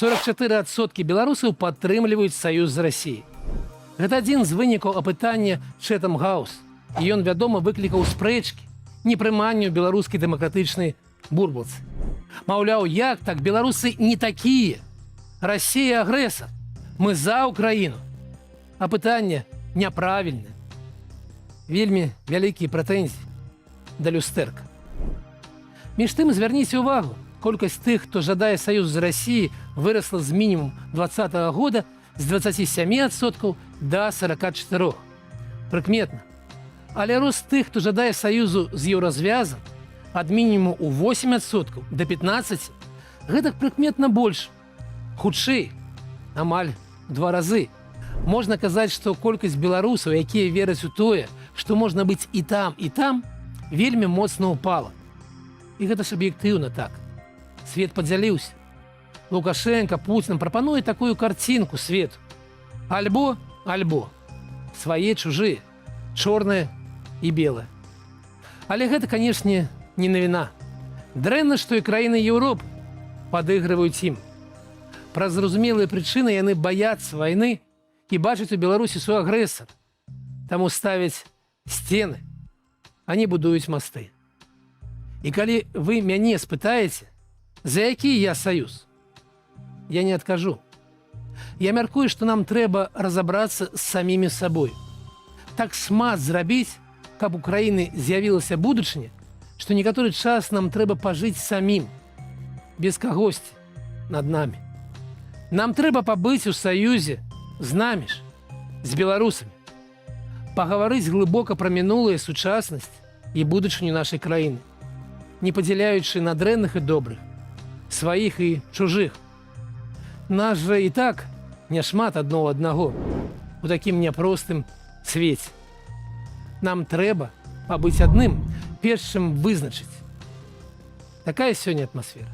44% беларусаў падтрымліваюць саюз з Расіяй. Гэта адзін з вынікаў апытання Чэтэм Хаус, і ён, вядома, выклікаў спрэчкі, непрыманню беларускай дэмакратычнай бурбалцы. Маўляў, як так, беларусы не такія. Расія агрэсар. Мы за Украіну. Апытанне няправільнае. Вельмі вялікія прэтэнзіі да люстэрка. Між тым, звярніце ўвагу, колькасць тых, хто жадае саюз з Расіяй, вырасла з мінімум 2020 года з 27% да 44%. Прыкметна. Але рост тых, хто жадае саюзу з еўразвязам, ад мінімуму ў 8% да 15%, гэтак прыкметна больш. Хутчэй, амаль 2 разы. Можна казаць, што колькасць беларусаў, якія вераць у тое, што можна быць і там, вельмі моцна ўпала. І гэта ж аб'ектыўна так. Свет падзяліўся. Лукашенко, Путін прапануе такую карцінку свету. Альбо. Свае, чужыя, чорнае і белае. Але гэта, канешне, не навіна. Дрэнна, што і краіны Еўропы падыгрываюць ім. Праз зразумелыя прычыны яны баяцца вайны і бачаць у Беларусі свой агрэсар. Таму ставяць сцены, а не будуюць масты. І калі вы мяне спытаеце, за які я саюз, я не адкажу. Я мяркую, што нам трэба разабрацца з самімі сабой. Так шмат зрабіць, каб у краіны з'явілася будучыня, што некаторы час нам трэба пажыць самім, без кагосьці над намі. Нам трэба пабыць у саюзе з намі ж, з беларусамі. Пагаварыць глыбока пра мінулае, сучаснасць і будучыню нашай краіны, не падзяляючы на дрэнных і добрых, сваіх і чужых. Нас жа і так няшмат адно ў аднаго у такім няпростым свеце. Нам трэба пабыць адным, перш чым вызначыць. Такая сёння атмасфера.